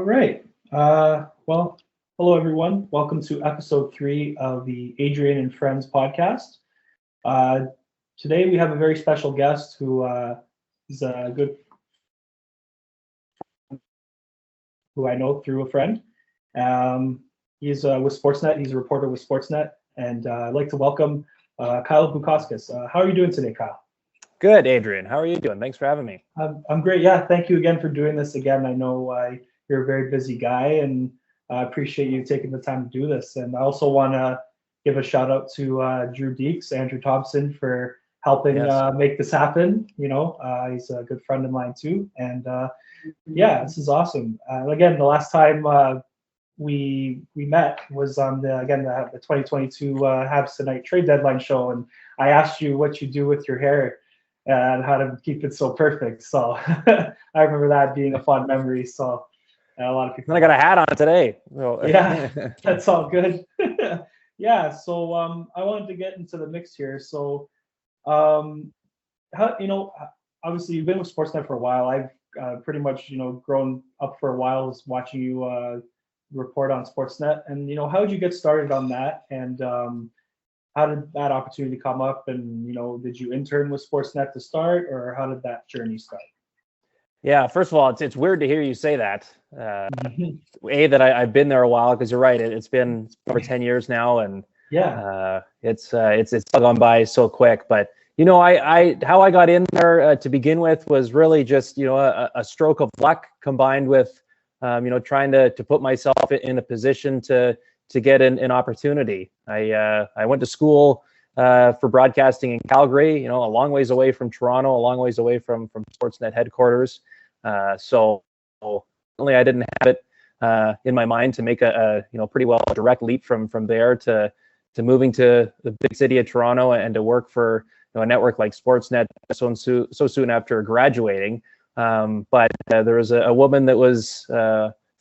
right. Well, hello everyone. Welcome to episode 3 of the Adrian and Friends podcast. Uh, Today we have a very special guest who is a good who I know through a friend. He's with Sportsnet. He's a reporter with Sportsnet, and I'd like to welcome Kyle Bukauskas. How are you doing today, Kyle? Good, Adrian. How are you doing? Thanks for having me. I'm great. Yeah, thank you again for doing this again. I know you're a very busy guy, and I appreciate you taking the time to do this. And I also want to give a shout out to Drew Deeks, Andrew Thompson, for helping make this happen. He's a good friend of mine too. And yeah, this is awesome. Again, the last time we met was on the 2022 Habs Tonight Trade Deadline show, and I asked you what you do with your hair and how to keep it so perfect. So I remember that being a fun memory. So a lot of people. I got a hat on today. Yeah, that's all good. Yeah. So I wanted to get into the mix here. So obviously you've been with Sportsnet for a while. I've pretty much grown up for a while was watching you report on Sportsnet. And how did you get started on that? And how did that opportunity come up? And did you intern with Sportsnet to start, or how did that journey start? Yeah, first of all, it's weird to hear you say that. That I've been there a while, because you're right. It's been over 10 years now, and yeah, it's gone by so quick. But I how I got in there to begin with was really just a stroke of luck combined with trying to put myself in a position to get an opportunity. I went to school for broadcasting in Calgary, a long ways away from Toronto, a long ways away from Sportsnet headquarters. So certainly I didn't have it in my mind to make a pretty well direct leap from there to moving to the big city of Toronto and to work for a network like Sportsnet so soon after graduating. But there was a woman that was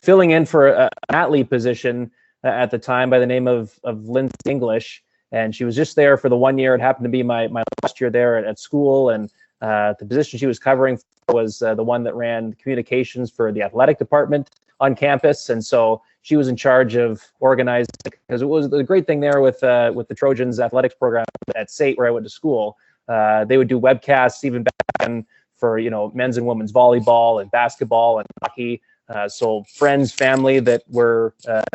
filling in for an athlete position at the time by the name of Lindsay English, and she was just there for the 1 year. It happened to be my last year there at school, and the position she was covering was the one that ran communications for the athletic department on campus, and so she was in charge of organizing, because it was the great thing there with the Trojans athletics program at SAIT, where I went to school. They would do webcasts even back then for men's and women's volleyball and basketball and hockey. So friends, family that were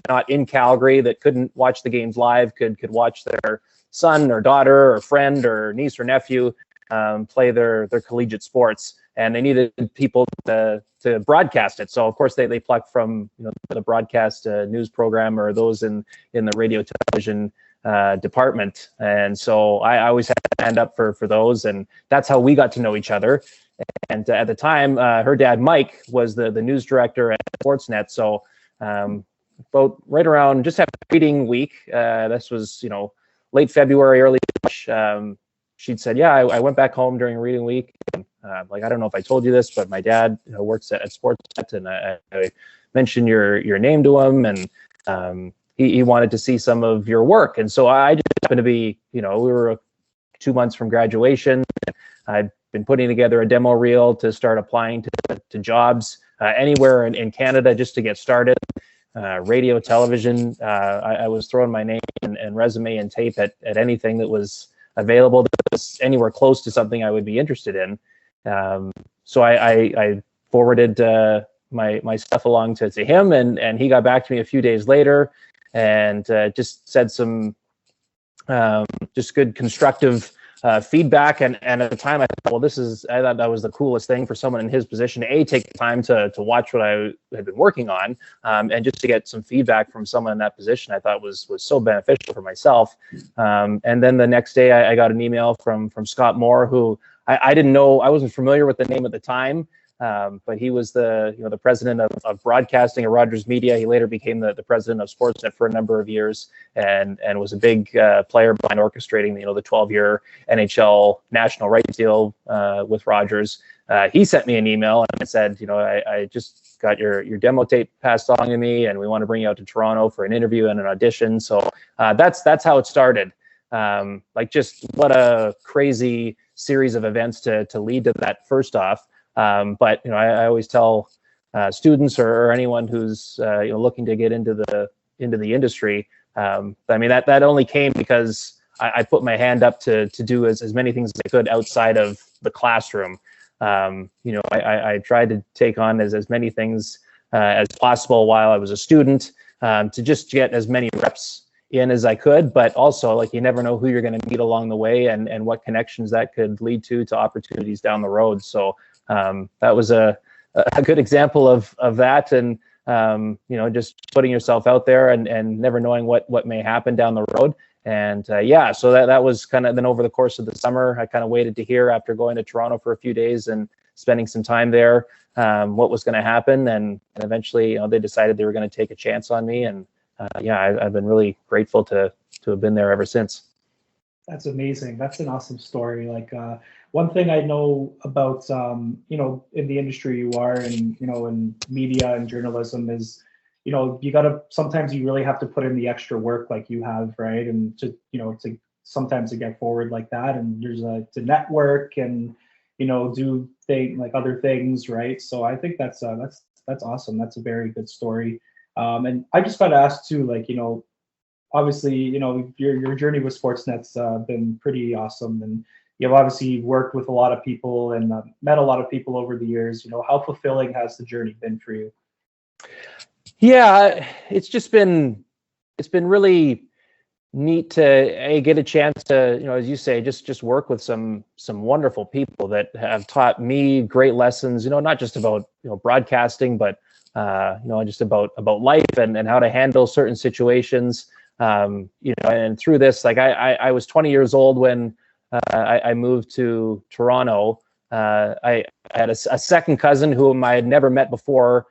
not in Calgary, that couldn't watch the games live, could watch their son or daughter or friend or niece or nephew play their collegiate sports, and they needed people to broadcast it. So of course they plucked from the broadcast news program or those in the radio television department, and so I always had to stand up for those, and that's how we got to know each other. And at the time, her dad, Mike, was the news director at Sportsnet. So about right around just after reading week, this was, late February, early March, she'd said, yeah, I went back home during reading week. And, I don't know if I told you this, but my dad works at Sportsnet, and I mentioned your name to him, and he wanted to see some of your work. And so I just happened to be, we were 2 months from graduation. I'd been putting together a demo reel to start applying to jobs anywhere in Canada just to get started. Radio, television, I was throwing my name and resume and tape at anything that was available that was anywhere close to something I would be interested in. So I forwarded my stuff along to him, and he got back to me a few days later and just said some just good constructive feedback, and at the time I thought, well, I thought that was the coolest thing for someone in his position to take the time to watch what I had been working on, and just to get some feedback from someone in that position. I thought was so beneficial for myself. And then the next day I got an email from Scott Moore, who I didn't know, I wasn't familiar with the name at the time. But he was the president of broadcasting at Rogers Media. He later became the president of Sportsnet for a number of years, and was a big player behind orchestrating the 12-year NHL national rights deal with Rogers. He sent me an email and said, I just got your demo tape passed along to me, and we want to bring you out to Toronto for an interview and an audition. So that's how it started. Just what a crazy series of events to lead to that, first off. But I always tell students or anyone who's looking to get into the industry. I mean, that only came because I put my hand up to do as many things as I could outside of the classroom. I tried to take on as many things as possible while I was a student, to just get as many reps in as I could, but also, like, you never know who you're going to meet along the way and what connections that could lead to opportunities down the road. So that was a good example of that, and just putting yourself out there and never knowing what may happen down the road. And so that was kind of, then over the course of the summer, I kind of waited to hear, after going to Toronto for a few days and spending some time there, what was going to happen. And eventually, they decided they were going to take a chance on me. And I've been really grateful to have been there ever since. That's amazing. That's an awesome story. Like, one thing I know about, in the industry you are, and, in media and journalism is, sometimes you really have to put in the extra work like you have, right? And to sometimes to get forward like that, and there's to network and, do other things, right? So I think that's awesome. That's a very good story. And I just got to ask too, obviously, your journey with Sportsnet's been pretty awesome, and you've obviously worked with a lot of people and met a lot of people over the years. How fulfilling has the journey been for you? Yeah, it's been really neat to get a chance to, as you say, just work with some wonderful people that have taught me great lessons, not just about, broadcasting, but just about life and how to handle certain situations. And through this, like, I was 20 years old when I moved to Toronto. I had a second cousin whom I had never met before,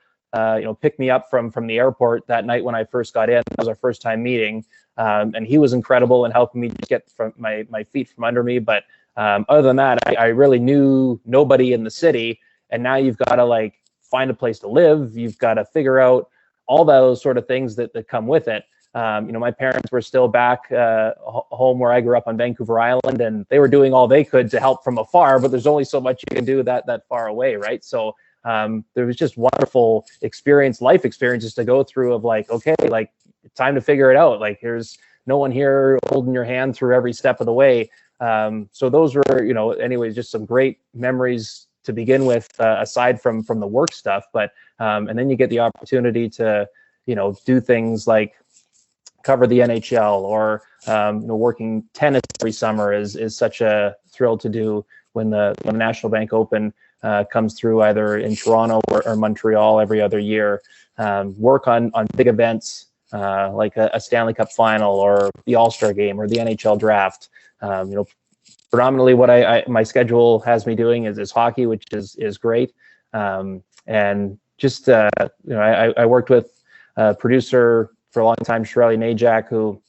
pick me up from the airport that night when I first got in. That was our first time meeting. And he was incredible in helping me get from my feet from under me. But other than that, I really knew nobody in the city. And now you've got to find a place to live. You've got to figure out all those sort of things that come with it. My parents were still back home where I grew up on Vancouver Island, and they were doing all they could to help from afar, but there's only so much you can do that far away, right? So there was just wonderful life experiences to go through of time to figure it out. There's no one here holding your hand through every step of the way. So those were, anyways, just some great memories to begin with, aside from the work stuff. But and then you get the opportunity to, do things like cover the NHL or working tennis every summer is such a thrill to do when the National Bank Open comes through, either in Toronto or Montreal every other year. Work on big events like a Stanley Cup final or the All-Star game or the NHL draft. Predominantly what my schedule has me doing is hockey, which is great. And just I worked with a producer for a long time, Shirley Najak, who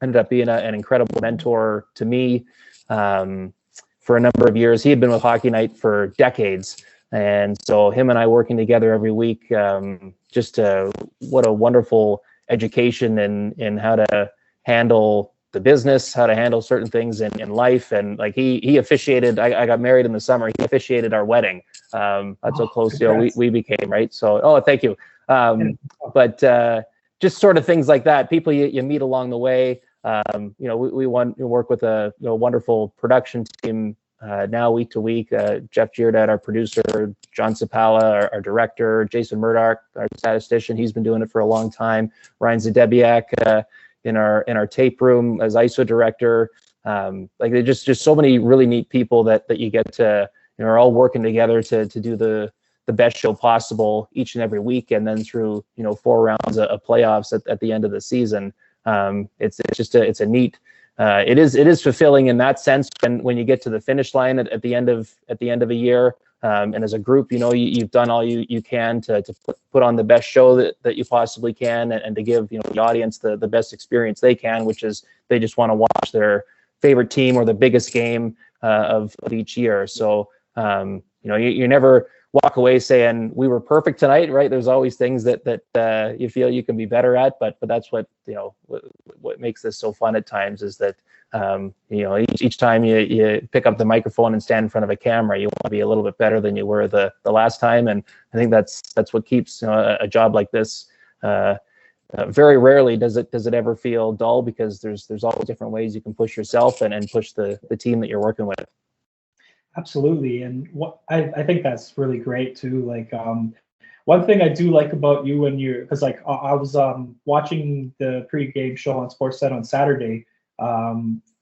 ended up being an incredible mentor to me for a number of years. He had been with Hockey Night for decades. And so him and I working together every week, what a wonderful education in how to handle the business, how to handle certain things in life. And he officiated, I got married in the summer. He officiated our wedding. That's how close we became, right? So, thank you. But just sort of things like that, people you meet along the way. We want to work with a wonderful production team now week to week. Jeff Giordad, our producer, John Sapala, our director, Jason Murdoch, our statistician. He's been doing it for a long time. Ryan Zadebiak in our tape room as ISO director. There's just so many really neat people that you get to, are all working together to do the best show possible each and every week, and then through 4 rounds of playoffs at the end of the season. It's a neat. It is fulfilling in that sense when you get to the finish line at the end of a year, and as a group, you've done all you can to put on the best show that you possibly can, and to give the audience the best experience they can, which is they just want to watch their favorite team or the biggest game of each year. So you're never walk away saying we were perfect tonight, right? There's always things that you feel you can be better at, but that's what, what makes this so fun at times is that, each time you pick up the microphone and stand in front of a camera, you want to be a little bit better than you were the last time. And I think that's what keeps a job like this. Very rarely does it ever feel dull, because there's all different ways you can push yourself and push the team that you're working with. Absolutely. And what I think that's really great too. Like, one thing I do like about you because like I was watching the pregame show on Sportsnet on Saturday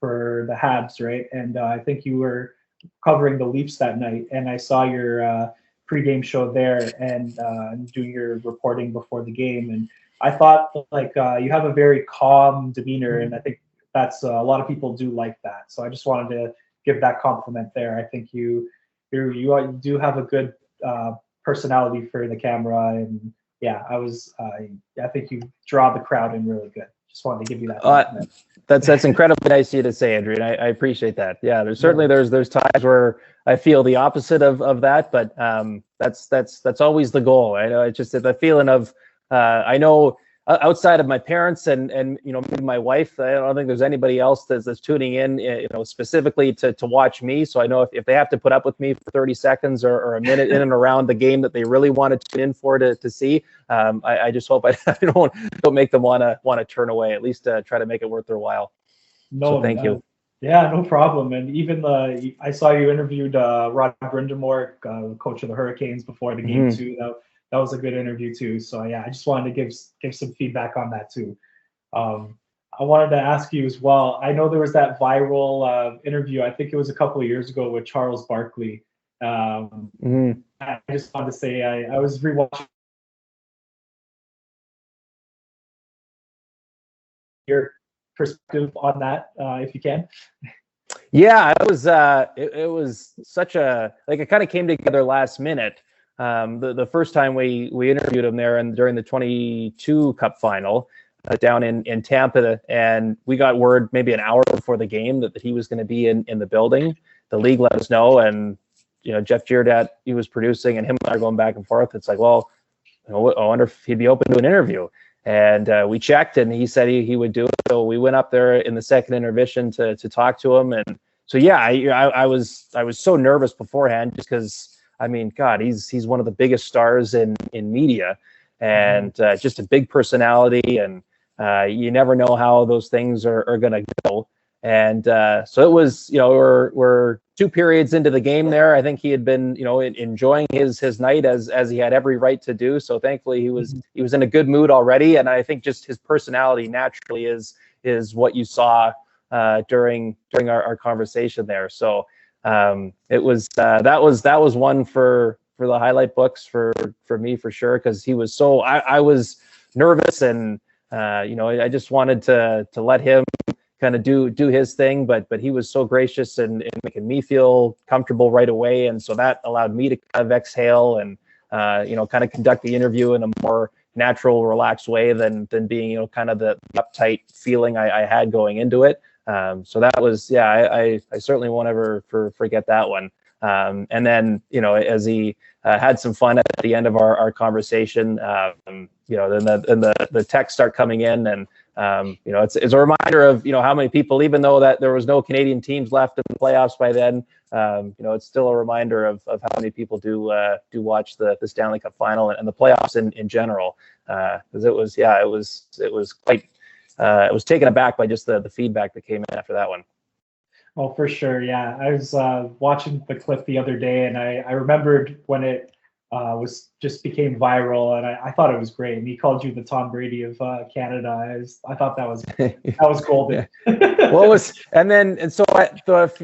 for the Habs, right? And I think you were covering the Leafs that night, and I saw your pregame show there and doing your reporting before the game. And I thought like you have a very calm demeanor, and I think that's a lot of people do like that. So I just wanted to give that compliment there. I think you do have a good personality for the camera, and yeah, I think you draw the crowd in really good. Just wanted to give you that compliment. That's incredibly nice of you to say, Adrian. I appreciate that. Yeah, there's times where I feel the opposite of that, but that's always the goal. I know it's just the feeling of I know outside of my parents and maybe my wife, I don't think there's anybody else that's tuning in, specifically to watch me. So I know if they have to put up with me for 30 seconds or a minute in and around the game that they really want to tune in for to see, I just hope I don't make them want to turn away. At least try to make it worth their while. No, so thank you. Yeah, no problem. And even I saw you interviewed Rod Brindamore, coach of the Hurricanes, before the game too. That was a good interview too. So yeah, I just wanted to give some feedback on that too. I wanted to ask you as well. I know there was that viral interview. I think it was a couple of years ago with Charles Barkley. I just wanted to say I was rewatching your perspective on that, if you can. Yeah, it was such a, like, it kind of came together last minute. The first time we interviewed him there and during the 22 Cup final down in Tampa, and we got word maybe an hour before the game that he was going to be in the building. The league let us know, and Jeff Giardat, he was producing, and him and I are going back and forth. It's like, well, I wonder if he'd be open to an interview. And we checked, and he said he would do it. So we went up there in the second intermission to talk to him. And so yeah, I was so nervous beforehand, just because, I mean, God, he's one of the biggest stars in media, and just a big personality, and you never know how those things are going to go. And so it was, we're 2 periods into the game there. I think he had been, enjoying his night as he had every right to do. So thankfully he was in a good mood already. And I think just his personality naturally is what you saw during our conversation there. So it was that was one for the highlight books for me for sure, because he was so I was nervous, and I just wanted to let him kind of do his thing, but he was so gracious and making me feel comfortable right away, and so that allowed me to kind of exhale and kind of conduct the interview in a more natural, relaxed way than being kind of the uptight feeling I had going into it. So that was, I certainly won't ever forget that one. And then, as he had some fun at the end of our conversation, then the texts start coming in, and it's a reminder of how many people, even though that there was no Canadian teams left in the playoffs by then, it's still a reminder of how many people do watch the Stanley Cup final and the playoffs in general, because it was quite. I was taken aback by just the feedback that came in after that one. Oh, for sure. Yeah. I was watching the clip the other day, and I remembered when it became viral, and I thought it was great. And he called you the Tom Brady of Canada. I thought that was golden.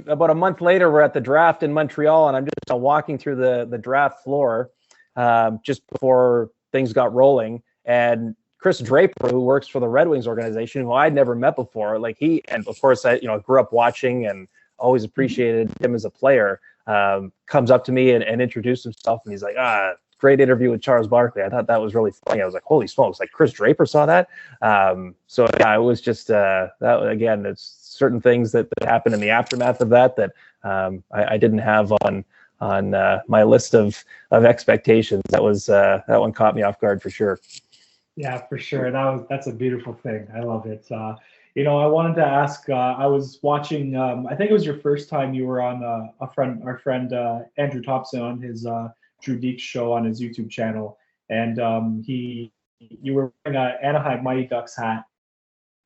About a month later, we're at the draft in Montreal, and I'm just walking through the draft floor just before things got rolling, and Chris Draper, who works for the Red Wings organization, who I'd never met before, and of course I grew up watching and always appreciated him as a player, comes up to me and introduced himself, and he's like, great interview with Charles Barkley. I thought that was really funny. I was like, holy smokes, like Chris Draper saw that. So yeah, it was just that it's certain things that happened in the aftermath of that I didn't have on my list of expectations. That one caught me off guard for sure. Yeah, for sure. That's a beautiful thing. I love it. I wanted to ask. I was watching. I think it was your first time you were on our friend Andrew Thompson on his Drew Deeks show on his YouTube channel, and you were wearing an Anaheim Mighty Ducks hat.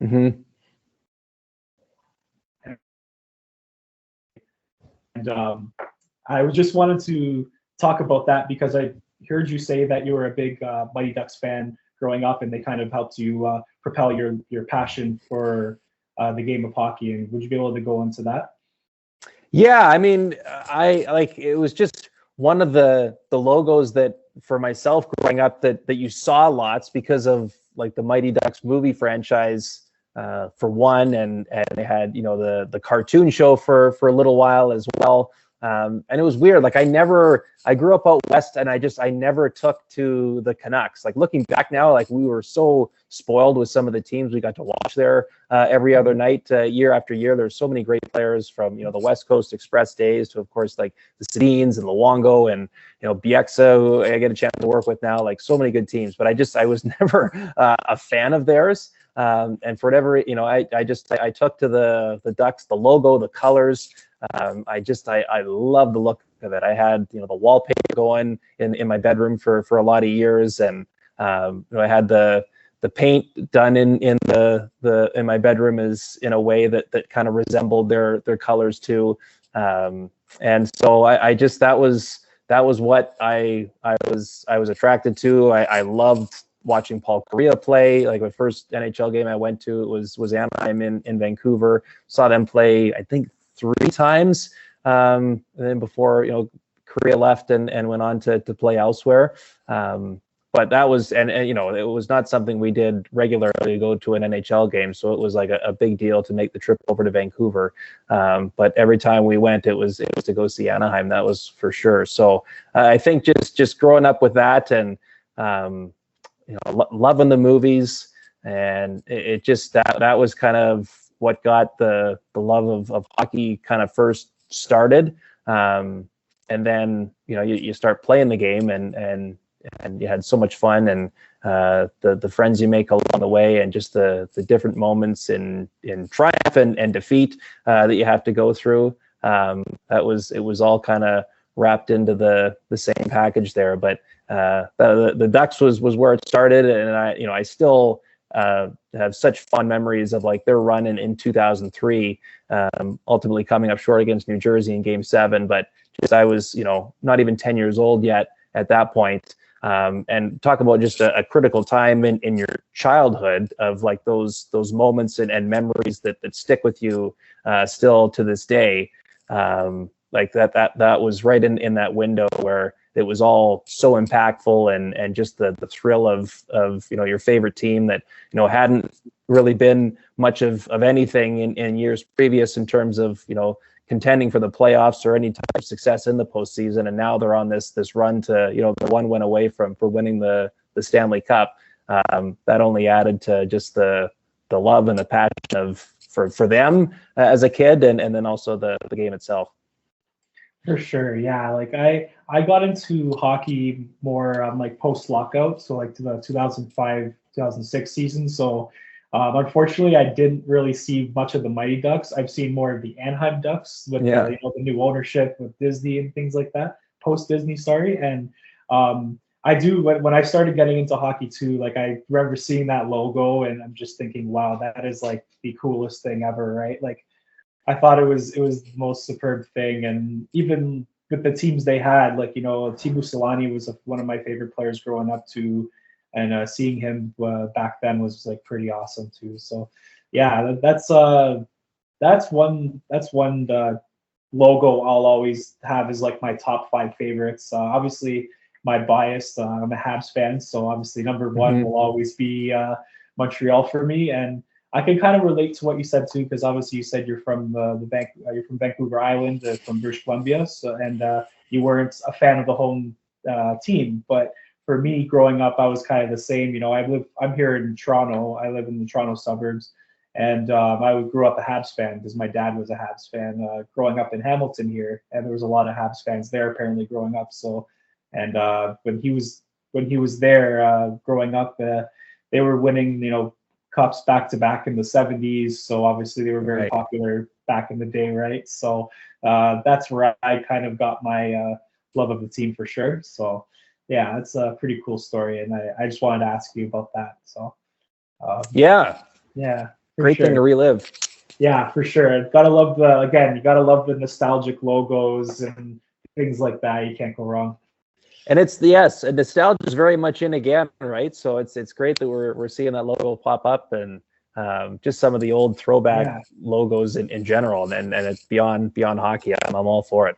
Mm-hmm. And I just wanted to talk about that because I heard you say that you were a big Mighty Ducks fan growing up, and they kind of helped you propel your passion for the game of hockey. And would you be able to go into that? Yeah, I mean, it was just one of the logos that for myself growing up that you saw lots because of like the Mighty Ducks movie franchise for one, and they had the cartoon show for a little while as well. And it was weird. Like I grew up out west, and I never took to the Canucks. Like looking back now, like we were so spoiled with some of the teams we got to watch there every other night, year after year. There's so many great players from the West Coast Express days to, of course, like the Sedins and Luongo and Bieksa, who I get a chance to work with now. Like so many good teams, but I was never a fan of theirs. And for whatever, I took to the Ducks, the logo, the colors. I love the look of it. I had, the wallpaper going in my bedroom for a lot of years. And, I had the paint done in my bedroom is in a way that kind of resembled their colors too. And so that was what I was attracted to. I loved watching Paul Kariya play. Like my first NHL game I went to was Anaheim in Vancouver. Saw them play, I think, 3 times. And then before Kariya left and went on to play elsewhere. But that was and it was not something we did regularly, go to an NHL game. So it was like a big deal to make the trip over to Vancouver. But every time we went, it was to go see Anaheim. That was for sure. So I think just growing up with that and loving the movies, and it just that was kind of what got the love of hockey kind of first started. And then you start playing the game and you had so much fun, and the friends you make along the way, and just the different moments in triumph and defeat that you have to go through. It was all kind of wrapped into the same package there. But the Ducks was where it started, and I still have such fond memories of like their run in 2003, ultimately coming up short against New Jersey in Game 7. But just I was not even 10 years old yet at that point. And talk about just a critical time in your childhood of like those moments and memories that stick with you still to this day. Like that was right in that window where it was all so impactful, and just the thrill of your favorite team that hadn't really been much of anything in years previous in terms of contending for the playoffs or any type of success in the postseason, and now they're on this run to the one win away for winning the Stanley Cup. That only added to just the love and the passion for them as a kid, and then also the game itself. For sure, yeah. Like I got into hockey more like post lockout, so like to the 2005-2006 season. So unfortunately, I didn't really see much of the Mighty Ducks. I've seen more of the Anaheim Ducks with the new ownership with Disney and things like that. Post Disney, sorry. And I do when I started getting into hockey too. Like I remember seeing that logo, and I'm just thinking, wow, that is like the coolest thing ever, right? Like I thought it was the most superb thing. And even with the teams they had, like Timu Solani was one of my favorite players growing up too. And seeing him back then was like pretty awesome too. So, yeah, that's one logo I'll always have is like my top 5 favorites. Obviously, my bias, I'm a Habs fan, so obviously number 1 will always be Montreal for me. And I can kind of relate to what you said too, because obviously you said you're from you're from Vancouver Island, from British Columbia, so and you weren't a fan of the home team, but for me, growing up, I was kind of the same. I'm here in Toronto. I live in the Toronto suburbs, And I grew up a Habs fan because my dad was a Habs fan growing up in Hamilton here, and there was a lot of Habs fans there apparently growing up. So, and when he was there growing up, they were winning, cups back to back in the 70s. So obviously they were very popular back in the day, right? So that's where I kind of got my love of the team for sure. So yeah, it's a pretty cool story, and I just wanted to ask you about that. So yeah. Great thing to relive. Yeah, for sure. Gotta love you gotta love the nostalgic logos and things like that. You can't go wrong. And and nostalgia is very much in again, right? So it's great that we're seeing that logo pop up, and just some of the old throwback logos in general, and it's beyond hockey. I'm all for it.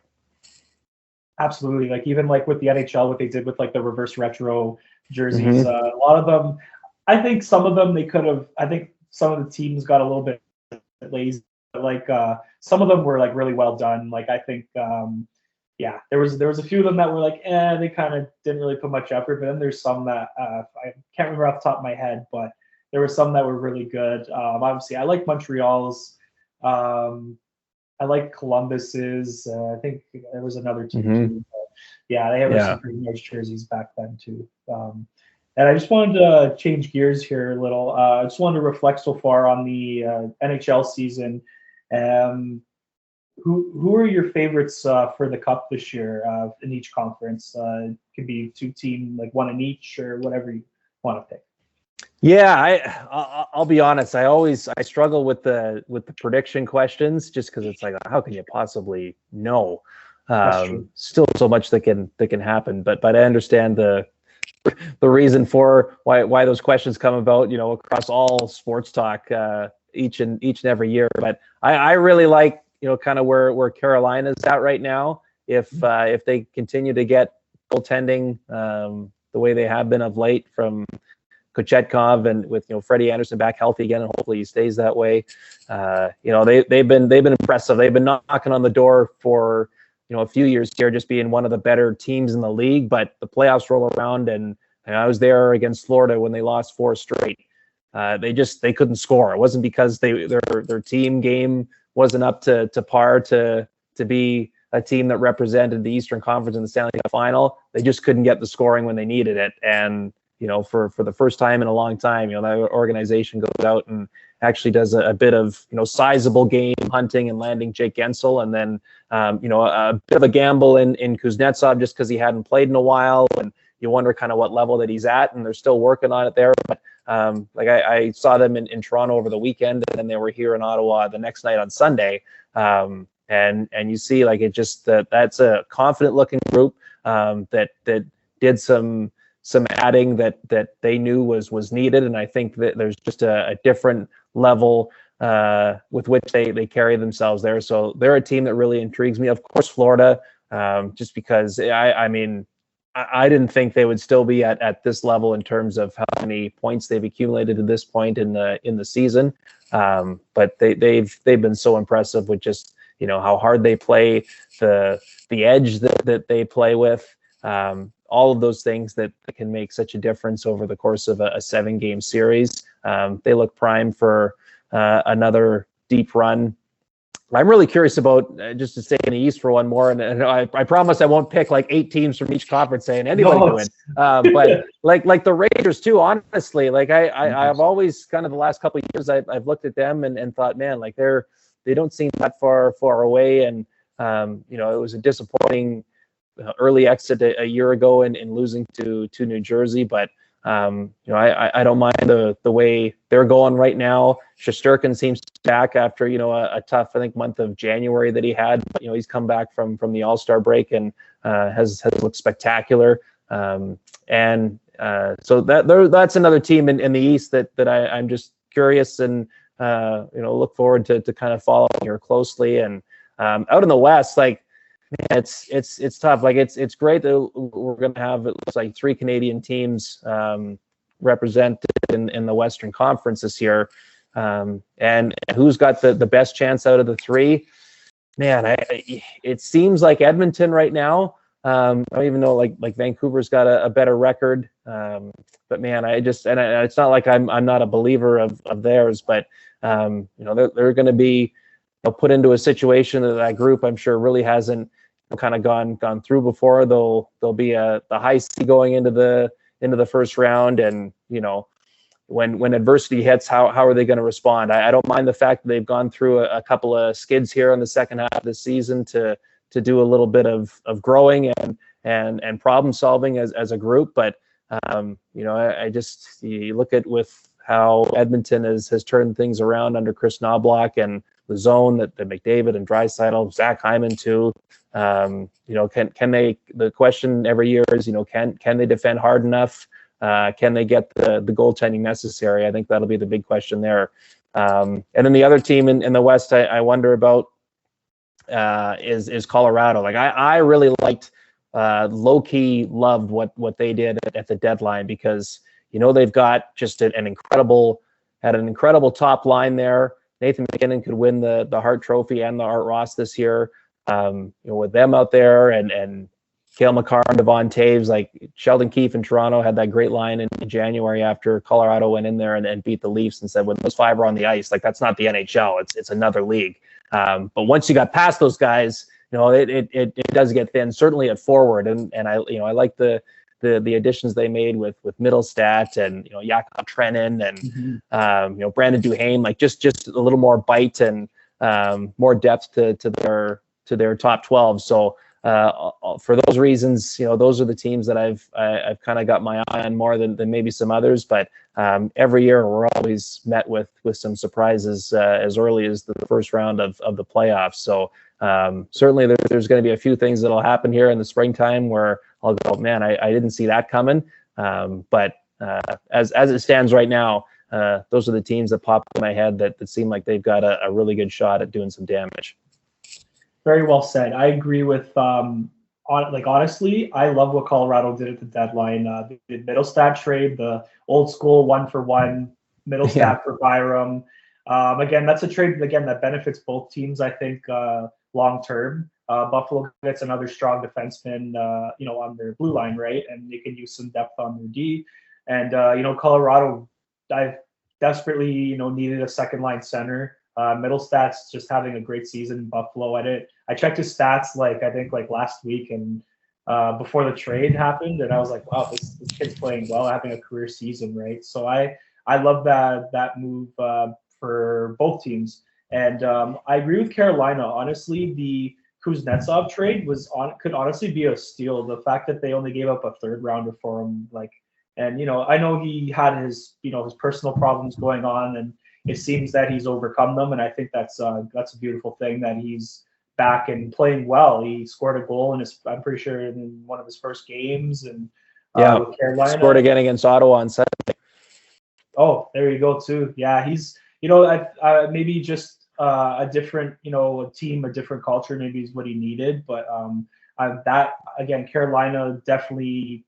Absolutely. Like even like with the NHL, what they did with like the reverse retro jerseys, a lot of them, I think some of them I think some of the teams got a little bit lazy, but like some of them were like really well done. Like I think there was a few of them that were like they kind of didn't really put much effort, but then there's some that I can't remember off the top of my head, but there were some that were really good. Obviously I like Montreal's, I like Columbus's, I think there was another team too, but they have some pretty nice jerseys back then too. And I just wanted to change gears here a little. I just wanted to reflect so far on the NHL season. Who are your favorites for the Cup this year in each conference? It could be two team, like one in each, or whatever you want to pick. Yeah, I'll be honest. I struggle with the prediction questions, just because it's like, how can you possibly know? Still so much that can happen, but I understand the reason for why those questions come about, across all sports talk each and every year. But I really like, kind of where Carolina's at right now. If they continue to get goaltending the way they have been of late from Kochetkov, and with Freddie Anderson back healthy again, and hopefully he stays that way. They've been impressive. They've been knocking on the door for a few years here, just being one of the better teams in the league. But the playoffs roll around, and I was there against Florida when they lost 4 straight. They couldn't score. It wasn't because their team game wasn't up to par to be a team that represented the Eastern Conference in the Stanley Cup final. They just couldn't get the scoring when they needed it. And for the first time in a long time, that organization goes out and actually does a bit of sizable game hunting and landing Jake Gensel, and then a bit of a gamble in Kuznetsov, just because he hadn't played in a while, and you wonder kind of what level that he's at, and they're still working on it there. But I saw them in Toronto over the weekend, and then they were here in Ottawa the next night on Sunday, and you see like it just that's a confident looking group that did some adding that they knew was needed. And I think that there's just a different level with which they carry themselves there. So they're a team that really intrigues me. Of course, Florida, just because I didn't think they would still be at this level in terms of how many points they've accumulated to this point in the season. But they've been so impressive with just how hard they play, the edge that they play with. All of those things that can make such a difference over the course of a 7-game series. They look primed for another deep run. I'm really curious about, just to stay in the East for one more, and I promise I won't pick like 8 teams from each conference saying anybody can win. But like the Rangers too, honestly, like I've always kind of the last couple of years I've looked at them and thought, man, like they don't seem that far away, and it was a disappointing early exit a year ago in losing to New Jersey, but I don't mind the way they're going right now. Shesterkin seems back after a tough, I think, month of January that he had. But, he's come back from the All-Star break and has looked spectacular. So that's another team in the East that I'm just curious and look forward to kind of following here closely. And out in the West, like, man, it's tough. Like it's great that we're going to have, it looks like, 3 Canadian teams represented in the Western Conference this year. And who's got the best chance out of the 3? Man, it seems like Edmonton right now. I don't even know, like Vancouver's got a better record. But man, it's not like I'm not a believer of theirs, but They're going to be put into a situation that group I'm sure really hasn't kind of gone through before. They'll be the high seed going into the first round, and when adversity hits, how are they going to respond? I don't mind the fact that they've gone through a couple of skids here in the second half of the season to do a little bit of growing and problem solving as a group. But I just, you look at with how Edmonton has turned things around under Chris Knobloch and the zone that McDavid and Draisaitl, Zach Hyman too. Can they? The question every year is, can they defend hard enough? Can they get the goaltending necessary? I think that'll be the big question there. And then the other team in the West, I wonder about is Colorado. Like I really liked, low key loved what they did at the deadline, because they've got just an incredible top line there. Nathan McKinnon could win the Hart Trophy and the Art Ross this year. With them out there and Cale Makar and Devon Taves, like Sheldon Keefe in Toronto had that great line in January after Colorado went in there and beat the Leafs and said, when those five are on the ice, like that's not the NHL, it's another league. But once you got past those guys, it does get thin, certainly at forward. And I like the additions they made with Middlestat and Jakob Trenin and Brandon Duhaime, like just a little more bite and more depth to their top 12. So for those reasons, those are the teams that I've kind of got my eye on more than maybe some others. But every year we're always met with some surprises as early as the first round of the playoffs. So certainly there's going to be a few things that'll happen here in the springtime where I'll go, man, I didn't see that coming. But as it stands right now, those are the teams that pop in my head that seem like they've got a really good shot at doing some damage. Very well said. I agree with, honestly, I love what Colorado did at the deadline. The Middlestat trade, the old school 1-for-1 Middlestat for Byram. Again, that's a trade that benefits both teams, I think, long term. Buffalo gets another strong defenseman, on their blue line, right? And they can use some depth on their D. And Colorado, I've desperately, needed a second line center. Middlestat's just having a great season in Buffalo. I checked his stats I think last week and before the trade happened, and I was like, wow, this kid's playing well, having a career season, right? So I love that move for both teams. And I agree with Carolina. Honestly, the Kuznetsov trade could honestly be a steal. The fact that they only gave up a third rounder for him, and I know he had his his personal problems going on, and it seems that he's overcome them, and I think that's a beautiful thing that he's back and playing well. He scored a goal I'm pretty sure in one of his first games, and with Carolina, scored again against Ottawa on Saturday. Oh, there you go too. Yeah, he's maybe just a different a team, a different culture maybe is what he needed, but that again, Carolina definitely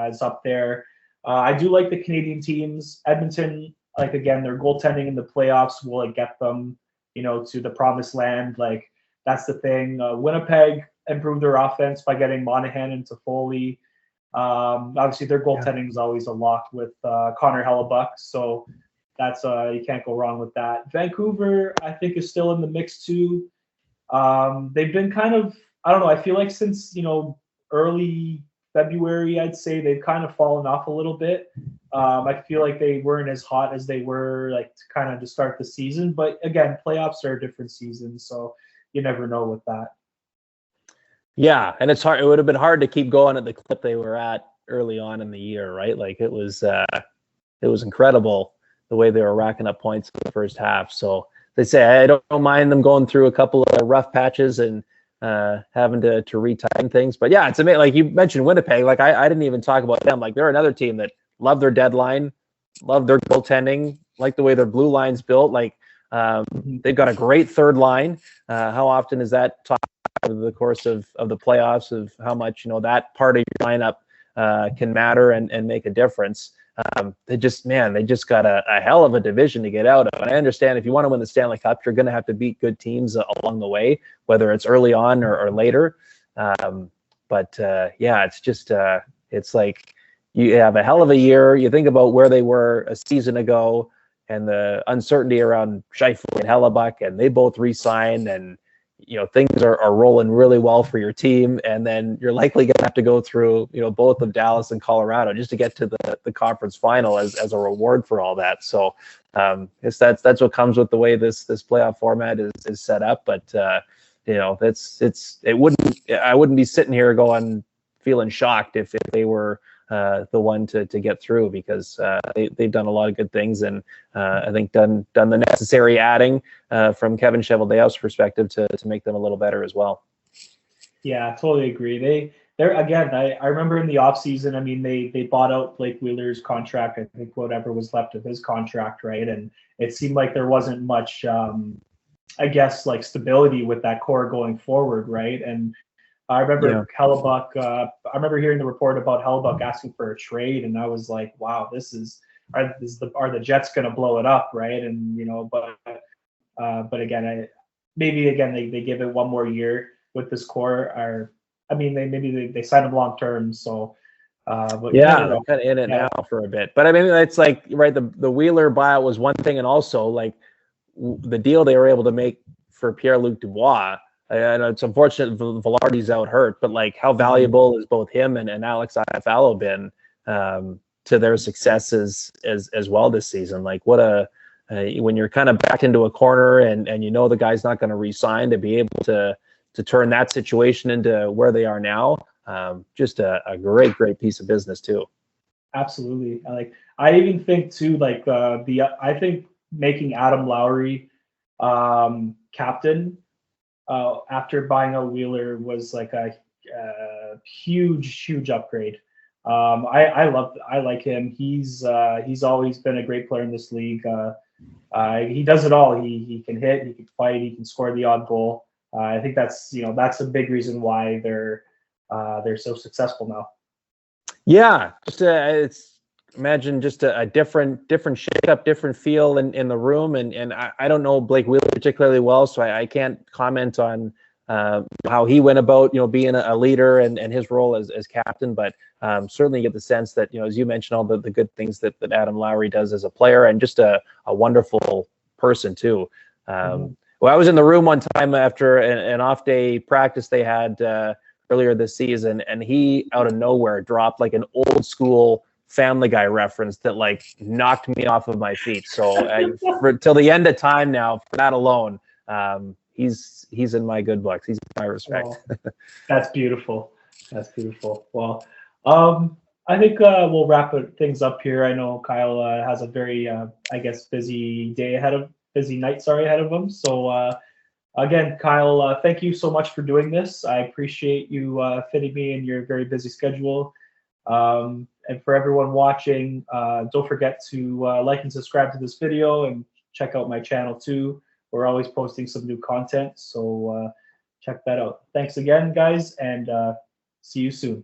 is up there. I do like the Canadian teams. Edmonton, again, their goaltending in the playoffs will get them, to the promised land. That's the thing. Winnipeg improved their offense by getting Monahan into Foley. Obviously, their goaltending is always a lock with Connor Hellebuck, so that's you can't go wrong with that. Vancouver, I think, is still in the mix too. They've been kind of, I don't know. I feel like since early February, I'd say they've kind of fallen off a little bit. I feel like they weren't as hot as they were to start the season. But again, playoffs are a different season, so you never know with that. Yeah, and it's hard. It would have been hard to keep going at the clip they were at early on in the year, right? It was incredible the way they were racking up points in the first half. So they say I don't mind them going through a couple of rough patches and having to retighten things. But yeah, it's amazing. Like you mentioned Winnipeg, I didn't even talk about them. They're another team that love their deadline, love their goaltending, like the way their blue line's built. They've got a great third line. How often is that talked over the course of the playoffs, of how much that part of your lineup can matter and make a difference. They just got a hell of a division to get out of. And I understand if you want to win the Stanley Cup, you're going to have to beat good teams along the way, whether it's early on or later. It's just it's like you have a hell of a year. You think about where they were a season ago, the uncertainty around Scheifele and Hellebuck, and they both re-signed, and things are rolling really well for your team, and then you're likely going to have to go through both of Dallas and Colorado just to get to the conference final as a reward for all that. So that's what comes with the way this playoff format is set up. But I wouldn't be sitting here feeling shocked if they were the one to get through, because they've done a lot of good things, and I think done the necessary adding from Kevin Cheveldayoff's perspective to make them a little better as well. Yeah, I totally agree. They're again, I remember in the offseason, I mean, they bought out Blake Wheeler's contract, I think whatever was left of his contract, right? And it seemed like there wasn't much I guess like stability with that core going forward, right? And I remember Hellebuck. I remember hearing the report about Hellebuck asking for a trade, and I was like, "Wow, are the Jets going to blow it up, right?" And but again, they give it one more year with this core. Or I mean, they sign them long term, so. But they're kind of in it now for a bit. But I mean, it's like, right, the Wheeler buyout was one thing, and also like the deal they were able to make for Pierre-Luc Dubois. And it's unfortunate Velarde's out hurt, but like, how valuable is both him and Alex Iafallo been to their successes as well this season? Like, what when you're kind of backed into a corner and the guy's not going to re-sign, to be able to turn that situation into where they are now, just a great piece of business too. Absolutely. I even think too, like I think making Adam Lowry captain after buying out Wheeler was like a huge upgrade. I like him. He's always been a great player in this league. He does it all. He can hit, he can fight, he can score the odd goal. I think that's a big reason why they're so successful now. Yeah, just imagine just a different shake-up, different feel in the room, and I don't know Blake Wheeler particularly well, so I can't comment on how he went about being a leader and his role as captain, but certainly get the sense that as you mentioned, all the good things that Adam Lowry does as a player, and just a wonderful person too. Well, I was in the room one time after an off-day practice they had earlier this season, and he out of nowhere dropped like an old school Family Guy reference that like knocked me off of my feet. So till the end of time now, for that alone, he's in my good books. He's in my respect. Oh, that's beautiful. That's beautiful. Well, I think we'll wrap things up here. I know Kyle has a very, busy night ahead of him. So again, Kyle, thank you so much for doing this. I appreciate you fitting me in your very busy schedule. And for everyone watching, don't forget to like and subscribe to this video, and check out my channel too. We're always posting some new content, so check that out. Thanks again, guys, and see you soon.